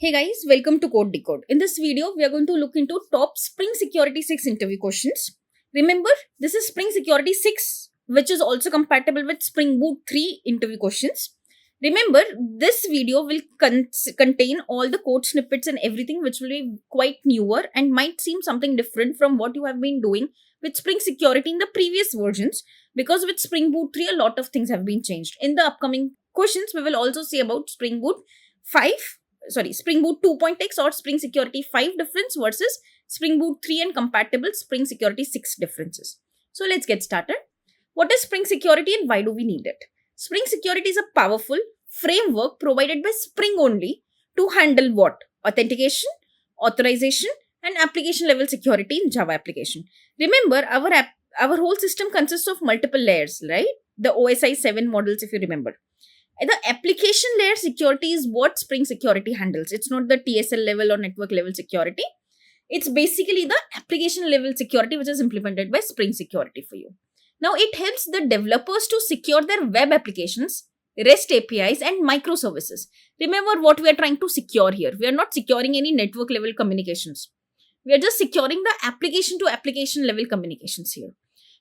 Hey guys, welcome to Code Decode. In this video, we are going to look into top Spring Security 6 interview questions. Remember, this is Spring Security 6, which is also compatible with Spring Boot 3 interview questions. Remember, this video will contain all the code snippets and everything, which will be quite newer and might seem something different from what you have been doing with Spring Security in the previous versions, because with Spring Boot 3, a lot of things have been changed. In the upcoming questions, we will also see about Spring Boot 2.x or Spring Security 5 difference versus Spring Boot 3 and compatible Spring Security 6 differences. So let's get started. What is Spring Security and why do we need it? Spring Security is a powerful framework provided by Spring only to handle what? Authentication, authorization, and application level security in Java application. Remember, our whole system consists of multiple layers, right? The OSI 7 models, if you remember. The application layer security is what Spring Security handles. It's not the TSL level or network level security. It's basically the application level security which is implemented by Spring Security for you. Now, it helps the developers to secure their web applications, REST APIs, and microservices. Remember what we are trying to secure here. We are not securing any network level communications. We are just securing the application to application level communications here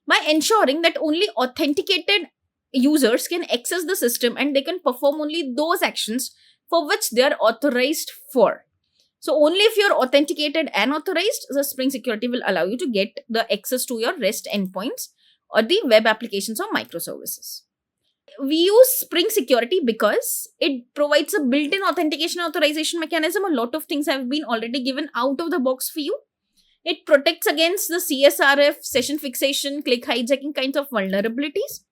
by ensuring that only authenticated users can access the system and they can perform only those actions for which they are authorized for. So only if you're authenticated and authorized, the Spring Security will allow you to get the access to your REST endpoints or the web applications or microservices. We use Spring Security because it provides a built-in authentication authorization mechanism. A lot of things have been already given out of the box for you. It protects against the CSRF, session fixation, click hijacking kinds of vulnerabilities.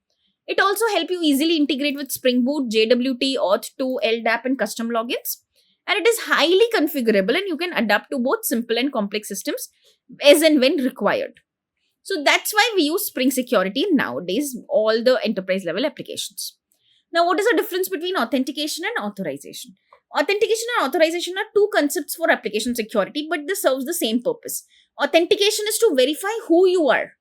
It also helps you easily integrate with Spring Boot, JWT, Auth2, LDAP, and custom logins. And it is highly configurable and you can adapt to both simple and complex systems as and when required. So that's why we use Spring Security nowadays, all the enterprise level applications. Now, what is the difference between authentication and authorization? Authentication and authorization are two concepts for application security, but this serves the same purpose. Authentication is to verify who you are.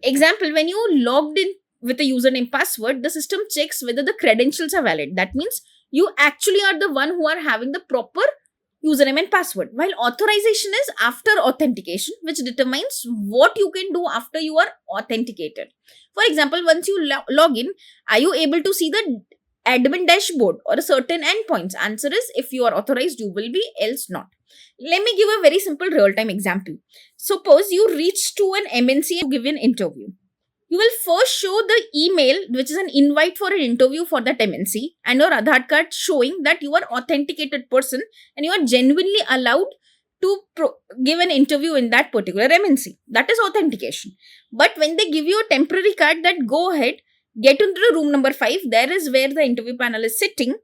Example, when you logged in with a username password, the system checks whether the credentials are valid. That means you actually are the one who are having the proper username and password. While authorization is after authentication, which determines what you can do after you are authenticated. For example, once you log in, are you able to see the admin dashboard or a certain endpoints? Answer is if you are authorized, you will be, else not. Let me give a very simple real-time example. Suppose you reach to an MNC to give an interview. You will first show the email, which is an invite for an interview for that MNC, and your Aadhaar card showing that you are authenticated person and you are genuinely allowed to give an interview in that particular MNC. That is authentication. But when they give you a temporary card that go ahead, get into the room number 5, there is where the interview panel is sitting.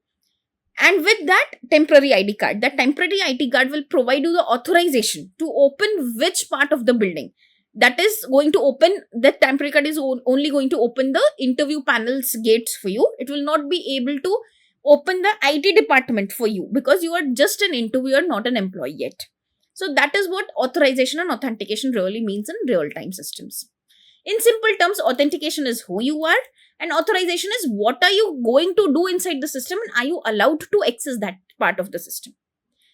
And with that temporary ID card, that temporary ID card will provide you the authorization to open which part of the building. That is going to open, that temporary card is only going to open the interview panel's gates for you. It will not be able to open the IT department for you because you are just an interviewer, not an employee yet. So that is what authorization and authentication really means in real-time systems. In simple terms, authentication is who you are and authorization is what are you going to do inside the system and are you allowed to access that part of the system.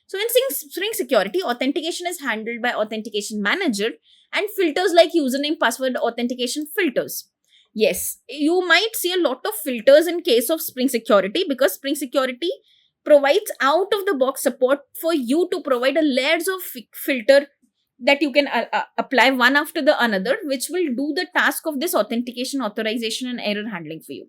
So in Spring Security, authentication is handled by Authentication Manager and filters like username, password authentication filters. Yes, you might see a lot of filters in case of Spring Security because Spring Security provides out of the box support for you to provide a layers of filter that you can apply one after the another, which will do the task of this authentication, authorization, and error handling for you.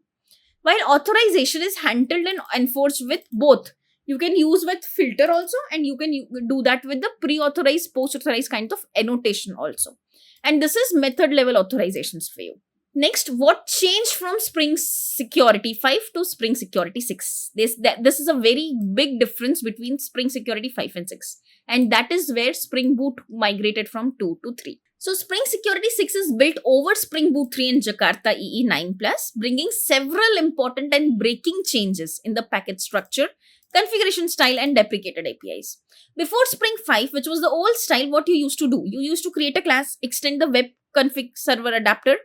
While authorization is handled and enforced with both, you can use with filter also and you can do that with the pre-authorized, post-authorized kind of annotation also. And this is method level authorizations for you. Next, what changed from Spring Security 5 to Spring Security 6? This is a very big difference between Spring Security 5 and 6. And that is where Spring Boot migrated from 2 to 3. So Spring Security 6 is built over Spring Boot 3 and Jakarta EE 9+, bringing several important and breaking changes in the package structure, configuration style, and deprecated APIs. Before Spring 5, which was the old style, what you used to do? You used to create a class, extend the web config server adapter,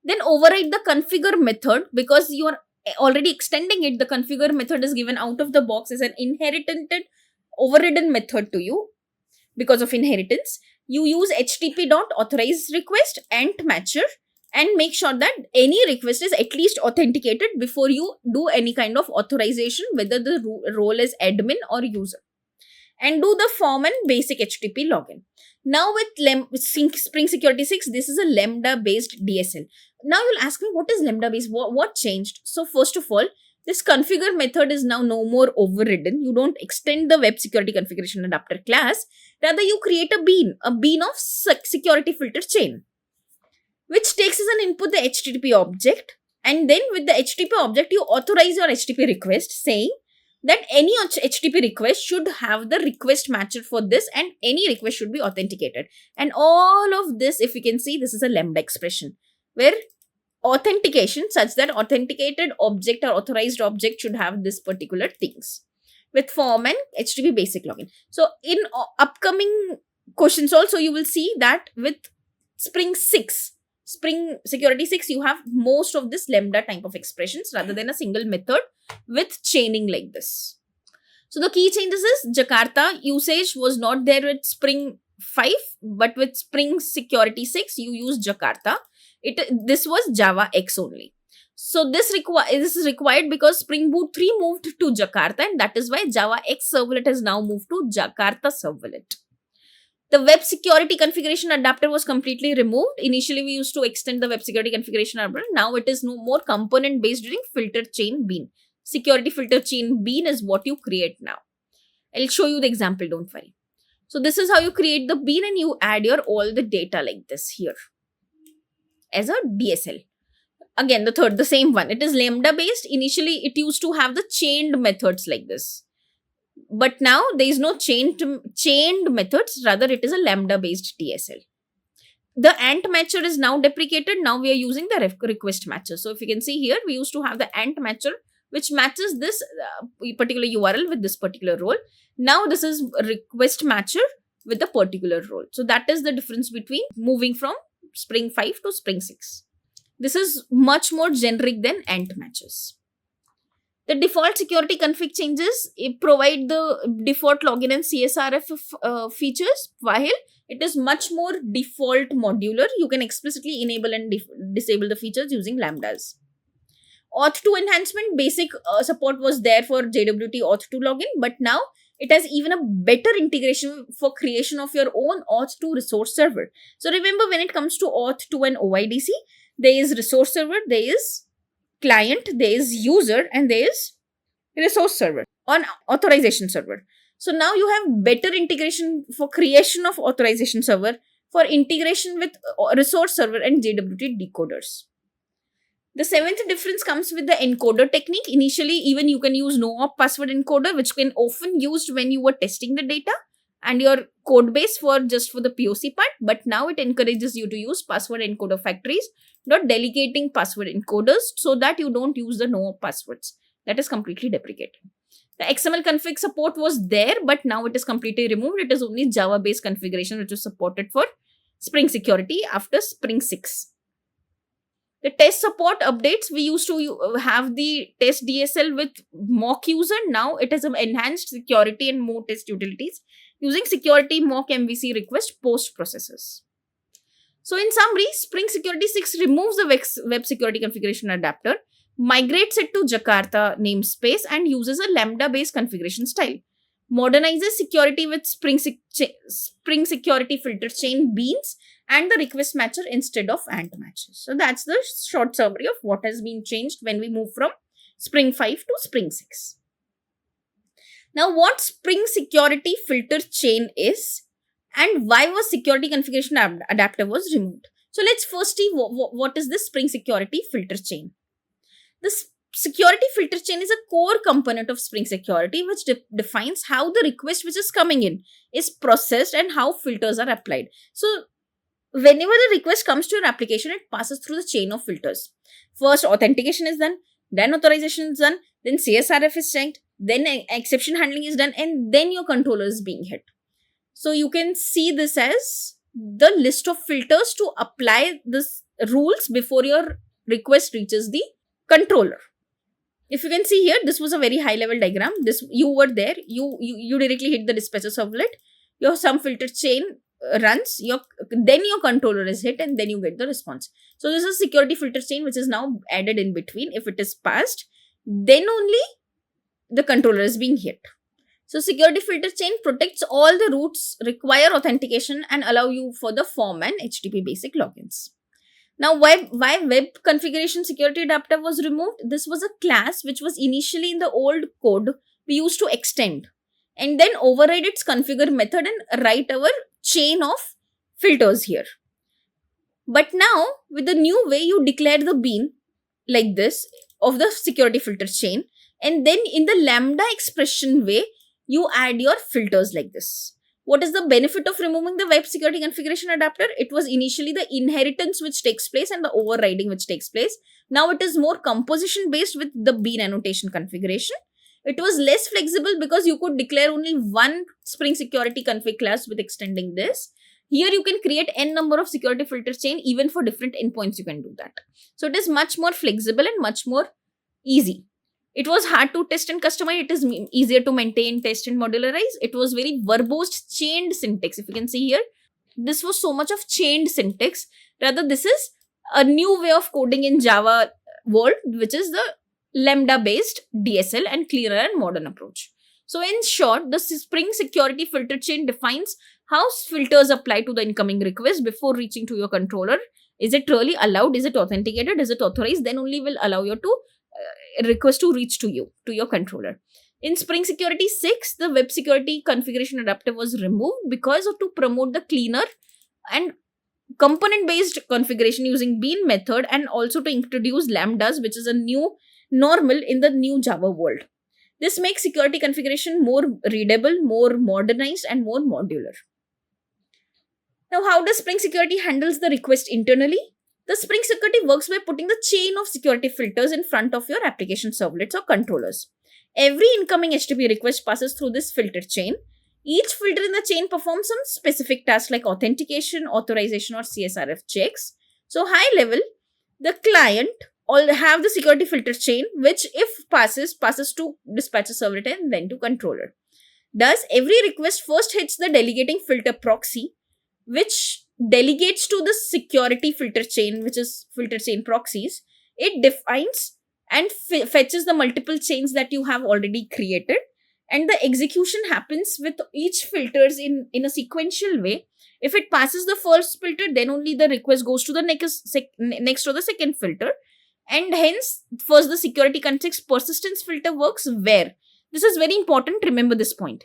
then override the configure method because you are already extending it. The configure method is given out of the box as an inherited overridden method to you because of inheritance, you use http dot authorize request ant matcher and make sure that any request is at least authenticated before you do any kind of authorization, whether the role is admin or user. And do the form and basic HTTP login. Now with Spring Security 6, this is a Lambda based DSL. Now you'll ask me, what is Lambda based? What changed? So first of all, this configure method is now no more overridden. You don't extend the web security configuration adapter class. Rather, you create a bean of security filter chain, which takes as an input the HTTP object. And then with the HTTP object, you authorize your HTTP request saying that any HTTP request should have the request matcher for this and any request should be authenticated. And all of this, if you can see, this is a Lambda expression where authentication such that authenticated object or authorized object should have this particular things with form and HTTP basic login. So in upcoming questions also, you will see that with Spring Security 6, you have most of this Lambda type of expressions rather than a single method with chaining like this. So the key changes is Jakarta usage was not there with Spring 5, but with Spring Security 6, you use Jakarta. This was Java X only. So this is required because Spring Boot 3 moved to Jakarta, and that is why Java X servlet has now moved to Jakarta servlet. The web security configuration adapter was completely removed. Initially, we used to extend the web security configuration adapter. Now it is no more component based using filter chain bean. Security filter chain bean is what you create now. I'll show you the example, don't worry. So this is how you create the bean and you add your all the data like this here as a DSL. Again, the same one. It is Lambda based. Initially, it used to have the chained methods like this. But now there is no chained methods. Rather, it is a Lambda based DSL. The ant matcher is now deprecated. Now we are using the request matcher. So if you can see here, we used to have the ant matcher, which matches this particular URL with this particular role. Now this is request matcher with the particular role. So that is the difference between moving from Spring 5 to Spring 6. This is much more generic than ant matches. The default security config changes provide the default login and CSRF features, while it is much more default modular. You can explicitly enable and disable the features using lambdas. Auth2 enhancement, basic support was there for JWT Auth2 login, but now it has even a better integration for creation of your own Auth2 resource server. So remember, when it comes to Auth2 and OIDC, there is resource server, there is client, there is user, and there is resource server on authorization server. So now you have better integration for creation of authorization server, for integration with resource server and JWT decoders. The seventh difference comes with the encoder technique. Initially, even you can use no-op password encoder, which can often used when you were testing the data and your code base just for the POC part. But now it encourages you to use password encoder factories, not delegating password encoders so that you don't use the no-op passwords. That is completely deprecated. The XML config support was there, but now it is completely removed. It is only Java-based configuration which is supported for Spring Security after Spring 6. The test support updates, we used to have the test DSL with mock user. Now it has enhanced security and more test utilities using security mock MVC request post processes. So in summary, Spring Security 6 removes the web security configuration adapter, migrates it to Jakarta namespace and uses a Lambda-based configuration style. Modernizes security with Spring Security filter chain beans and the request matcher instead of ant matches. So that's the short summary of what has been changed when we move from Spring 5 to Spring 6. Now, what Spring Security filter chain is and why was security configuration adapter was removed. So let's first see what is this Spring Security filter chain. This security filter chain is a core component of Spring Security which defines how the request which is coming in is processed and how filters are applied. So whenever the request comes to your application, it passes through the chain of filters. First, authentication is done, then authorization is done, then CSRF is checked, then exception handling is done, and then your controller is being hit. So you can see this as the list of filters to apply this rules before your request reaches the controller. If you can see here, this was a very high level diagram. This, you were there, you directly hit the dispatcher servlet, your some filter chain runs, then your controller is hit, and then you get the response. So this is security filter chain which is now added in between. If it is passed, then only the controller is being hit. So security filter chain protects all the routes, require authentication, and allow you for the form and HTTP basic logins. Now, why web configuration security adapter was removed? This was a class which was initially in the old code we used to extend and then override its configure method and write our chain of filters here. But now, with the new way, you declare the bean like this of the security filter chain, and then in the lambda expression way, you add your filters like this. What is the benefit of removing the web security configuration adapter? It was initially the inheritance which takes place and the overriding which takes place. Now it is more composition based with the bean annotation configuration. It was less flexible because you could declare only one Spring Security config class with extending this. Here you can create n number of security filter chain, even for different endpoints you can do that. So it is much more flexible and much more easy. It was hard to test and customize. It is easier to maintain, test and modularize. It was very verbose chained syntax. If you can see here, this was so much of chained syntax. Rather, this is a new way of coding in Java world, which is the lambda based DSL and clearer and modern approach. So in short, the Spring Security filter chain defines how filters apply to the incoming request before reaching to your controller. Is it really allowed? Is it authenticated? Is it authorized? Then only will allow you to request to reach to you, to your controller. In Spring Security 6, the web security configuration adapter was removed because of to promote the cleaner and component based configuration using bean method, and also to introduce lambdas, which is a new normal in the new Java world. This makes security configuration more readable, more modernized, and more modular. Now, how does Spring Security handles the request internally? The Spring Security works by putting the chain of security filters in front of your application servlets or controllers. Every incoming HTTP request passes through this filter chain. Each filter in the chain performs some specific tasks like authentication, authorization, or CSRF checks. So, high level, the client all have the security filter chain, which if passes to dispatcher servlet and then to controller. Thus, every request first hits the delegating filter proxy, which delegates to the security filter chain, which is filter chain proxies. It defines and fetches the multiple chains that you have already created, and the execution happens with each filters in a sequential way. If it passes the first filter, then only the request goes to the next to the second filter, and hence first the security context persistence filter works where, this is very important, remember this point,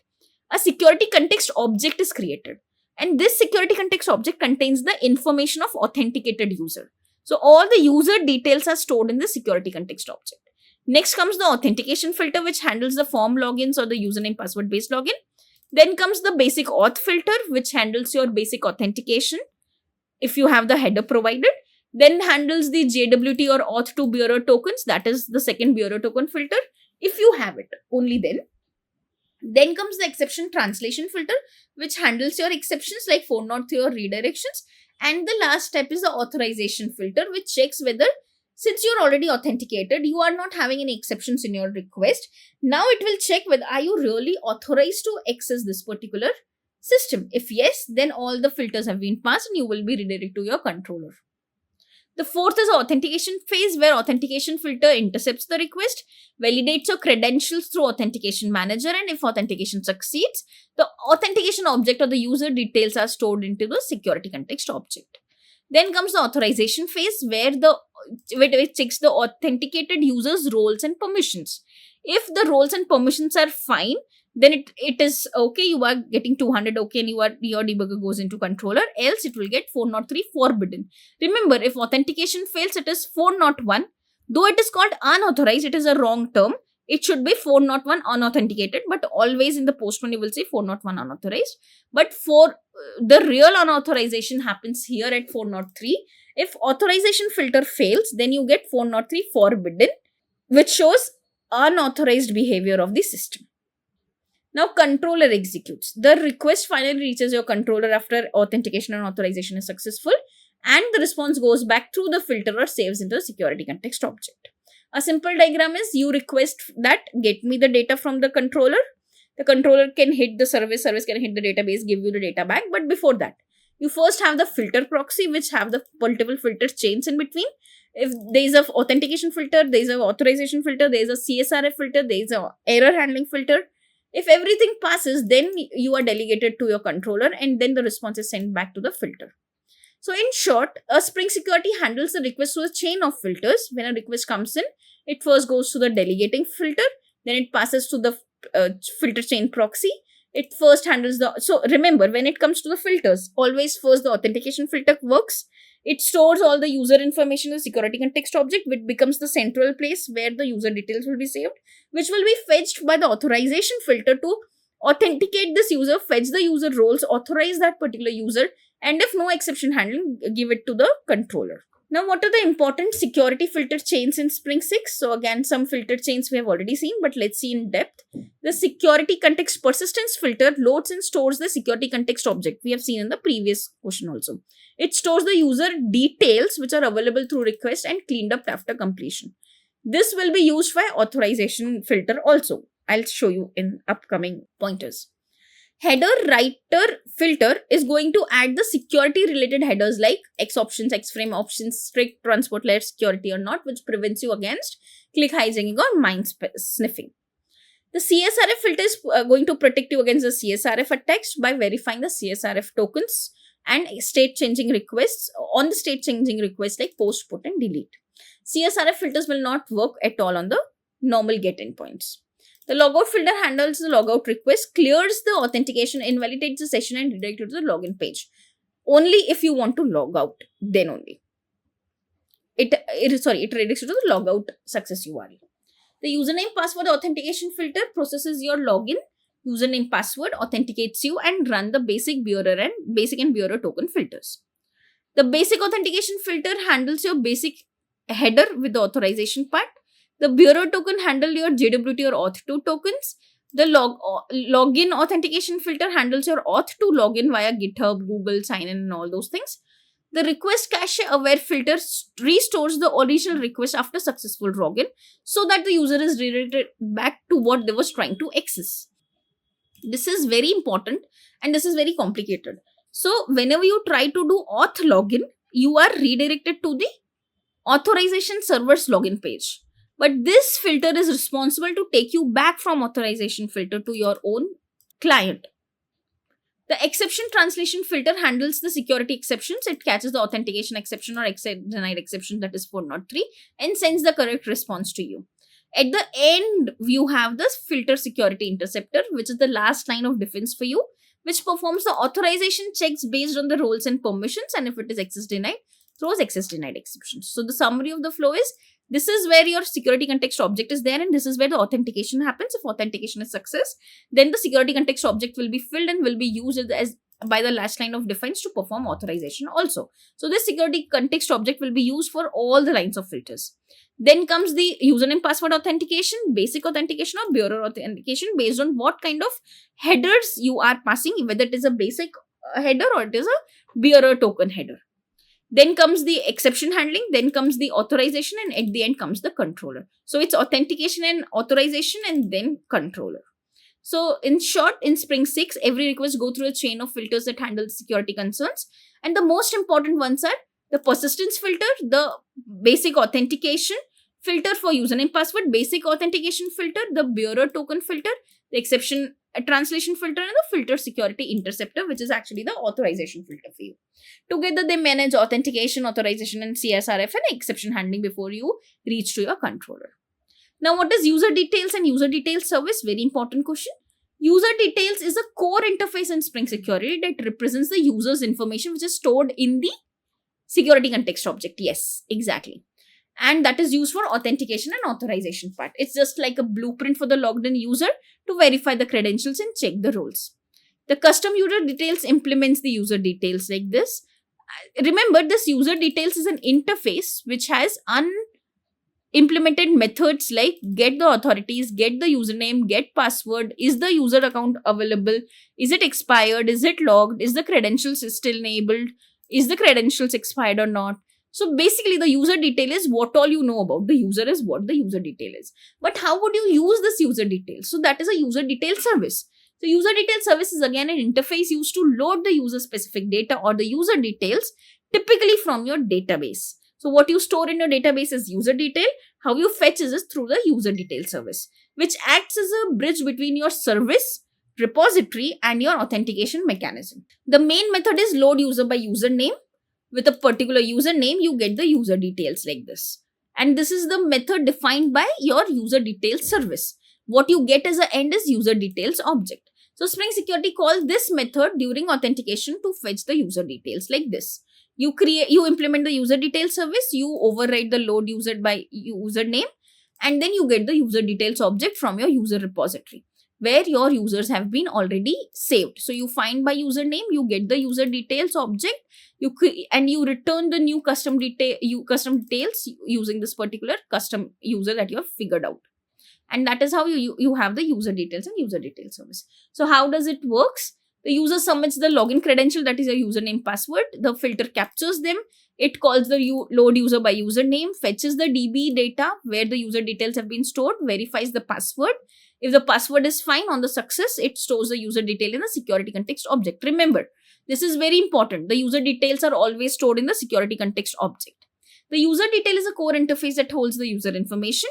a security context object is created. And this security context object contains the information of authenticated user. So all the user details are stored in the security context object. Next comes the authentication filter, which handles the form logins or the username password based login. Then comes the basic auth filter, which handles your basic authentication if you have the header provided. Then handles the JWT or auth2 bureau tokens, that is the second bureau token filter, if you have it, only then. Then comes the exception translation filter, which handles your exceptions like 403 or redirections. And the last step is the authorization filter, which checks whether, since you're already authenticated, you are not having any exceptions in your request. Now it will check whether are you really authorized to access this particular system. If yes, then all the filters have been passed and you will be redirected to your controller. The fourth is authentication phase, where authentication filter intercepts the request, validates your credentials through authentication manager, and if authentication succeeds, the authentication object or the user details are stored into the security context object. Then comes the authorization phase, where it checks the authenticated user's roles and permissions. If the roles and permissions are fine, then it is okay, you are getting 200 okay, and your debugger goes into controller, else it will get 403 forbidden. Remember, if authentication fails, it is 401. Though it is called unauthorized, it is a wrong term. It should be 401 unauthenticated, but always in the post one you will say 401 unauthorized. But for the real unauthorization happens here at 403. If authorization filter fails, then you get 403 forbidden, which shows unauthorized behavior of the system. Now, controller executes. The request finally reaches your controller after authentication and authorization is successful, and the response goes back through the filter or saves into the security context object. A simple diagram is you request that get me the data from the controller. The controller can hit the service can hit the database, give you the data back. But before that, you first have the filter proxy, which have the multiple filter chains in between. If there is a authentication filter, there is a authorization filter, there is a CSRF filter, there is a error handling filter. If everything passes, then you are delegated to your controller, and then the response is sent back to the filter. So in short, a Spring Security handles the request through a chain of filters. When a request comes in, it first goes to the delegating filter, then it passes to the filter chain proxy. It first handles the, so remember, when it comes to the filters, always first the authentication filter works. It stores all the user information in the security context object, which becomes the central place where the user details will be saved, which will be fetched by the authorization filter to authenticate this user, fetch the user roles, authorize that particular user, and if no exception handling, give it to the controller. Now, what are the important security filter chains in Spring 6? So again, some filter chains we have already seen, but let's see in depth. The security context persistence filter loads and stores the security context object. We have seen in the previous question also. It stores the user details which are available through request and cleaned up after completion. This will be used by authorization filter also. I'll show you in upcoming pointers. Header writer filter is going to add the security related headers like X options, X frame options, strict transport layer security or not, which prevents you against click hijacking or mind sniffing. The CSRF filter is going to protect you against the CSRF attacks by verifying the CSRF tokens and state changing requests on the state changing requests like post, put and delete. CSRF filters will not work at all on the normal get endpoints. The logout filter handles the logout request, clears the authentication, invalidates the session and redirects it to the login page. Only if you want to log out, then only. It redirects you to the logout success URL. The username password authentication filter processes your login, username password, authenticates you and run the basic and bearer token filters. The basic authentication filter handles your basic header with the authorization part. The bearer token handle your JWT or Auth2 tokens. The login authentication filter handles your Auth2 login via GitHub, Google, sign in and all those things. The request cache aware filter restores the original request after successful login so that the user is redirected back to what they was trying to access. This is very important and this is very complicated. So whenever you try to do auth login, you are redirected to the authorization server's login page. But this filter is responsible to take you back from authorization filter to your own client. The exception translation filter handles the security exceptions. It catches the authentication exception or denied exception, that is 403, and sends the correct response to you. At the end, you have this filter security interceptor, which is the last line of defense for you, which performs the authorization checks based on the roles and permissions, and if it is access denied, throws access denied exceptions. So the summary of the flow is, this is where your security context object is there and this is where the authentication happens. If authentication is success, then the security context object will be filled and will be used as by the last line of defense to perform authorization also. So this security context object will be used for all the lines of filters. Then comes the username password authentication, basic authentication or bearer authentication based on what kind of headers you are passing, whether it is a basic header or it is a bearer token header. Then comes the exception handling, then comes the authorization, and at the end comes the controller. So it's authentication and authorization and then controller. So in short, in Spring 6, every request go through a chain of filters that handle security concerns. And the most important ones are the persistence filter, the basic authentication filter for username password, basic authentication filter, the bearer token filter, the exception translation filter, and the filter security interceptor, which is actually the authorization filter for you. Together, they manage authentication, authorization, and CSRF and exception handling before you reach to your controller. Now, what is user details and user details service? Very important question. User details is a core interface in Spring Security that represents the user's information which is stored in the security context object. Yes, exactly. And that is used for authentication and authorization part. It's just like a blueprint for the logged in user to verify the credentials and check the roles. The custom user details implements the user details like this. Remember, this user details is an interface which has unimplemented methods like get the authorities, get the username, get password, is the user account available, is it expired, is it logged, is the credentials still enabled, is the credentials expired or not. So basically the user detail is what all you know about the user is what the user detail is. But how would you use this user detail? So that is a user detail service. So user detail service is again an interface used to load the user specific data or the user details typically from your database. So what you store in your database is user detail. How you fetch is through the user detail service, which acts as a bridge between your service, repository and your authentication mechanism. The main method is load user by username. With a particular username, you get the user details like this. And this is the method defined by your user details service. What you get as an end is user details object. So Spring Security calls this method during authentication to fetch the user details like this. You implement the user details service, you override the load user by username, and then you get the user details object from your user repository where your users have been already saved. So you find by username, you get the user details object, and you return the new custom details using this particular custom user that you have figured out. And that is how you have the user details and user details service. So how does it works? The user submits the login credential, that is a username password. The filter captures them. It calls the load user by username, fetches the DB data where the user details have been stored, verifies the password. If the password is fine on the success, it stores the user detail in the security context object. Remember, this is very important. The user details are always stored in the security context object. The user detail is a core interface that holds the user information.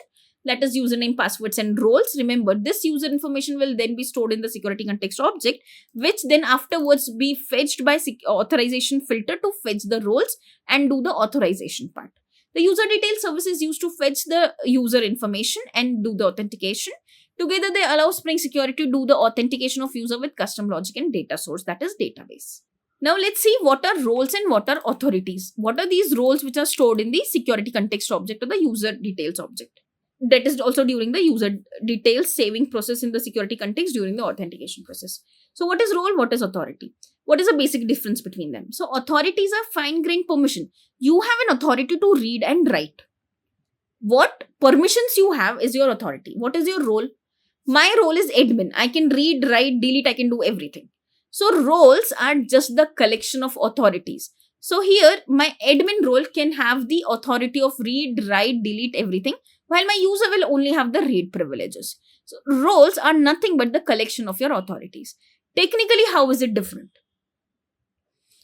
That is username, passwords and roles. Remember, this user information will then be stored in the security context object, which then afterwards be fetched by authorization filter to fetch the roles and do the authorization part. The user detail service is used to fetch the user information and do the authentication. Together, they allow Spring Security to do the authentication of user with custom logic and data source, that is database. Now let's see what are roles and what are authorities. What are these roles which are stored in the security context object or the user details object? That is also during the user details saving process in the security context during the authentication process. So what is role? What is authority? What is the basic difference between them? So authorities are fine-grained permission. You have an authority to read and write. What permissions you have is your authority. What is your role? My role is admin. I can read, write, delete, I can do everything. So roles are just the collection of authorities. So here my admin role can have the authority of read, write, delete everything, while my user will only have the read privileges. So roles are nothing but the collection of your authorities. Technically, how is it different?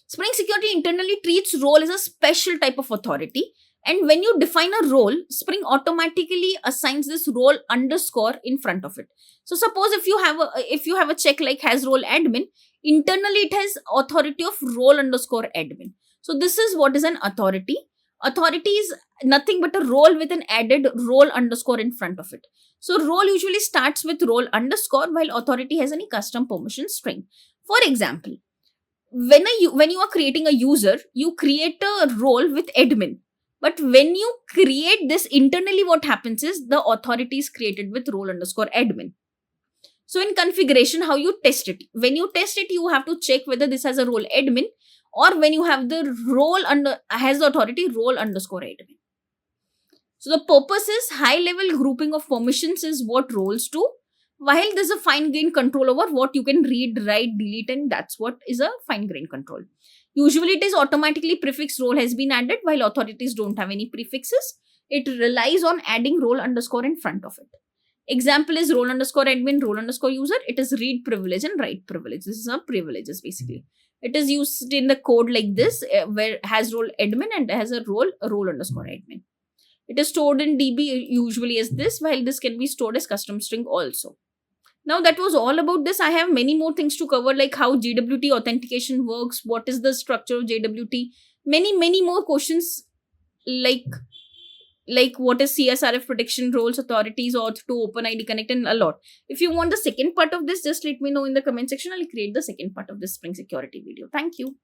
Spring Security internally treats role as a special type of authority. And when you define a role, Spring automatically assigns this role underscore in front of it. So suppose if you have a check like has role admin, internally it has authority of role underscore admin. So this is what is an authority. Authority is nothing but a role with an added role underscore in front of it. So role usually starts with role underscore while authority has any custom permission string. For example, when you are creating a user, you create a role with admin. But when you create this internally, what happens is the authority is created with role underscore admin. So in configuration, how you test it? When you test it, you have to check whether this has a role admin or when you have the role has the authority role underscore admin. So the purpose is high level grouping of permissions is what roles do, while there's a fine grained control over what you can read, write, delete, and that's what is a fine grained control. Usually it is automatically prefix role has been added while authorities don't have any prefixes. It relies on adding role underscore in front of it. Example is role underscore admin, role underscore user. It is read privilege and write privilege. This is a privileges basically. It is used in the code like this where it has role admin and has a role underscore admin. It is stored in DB usually as this, while this can be stored as custom string also. Now that was all about this. I have many more things to cover like how JWT authentication works, what is the structure of JWT, many more questions like what is CSRF protection, roles, authorities, auth to OpenID Connect and a lot. If you want the second part of this, just let me know in the comment section. I'll create the second part of this Spring Security video. Thank you.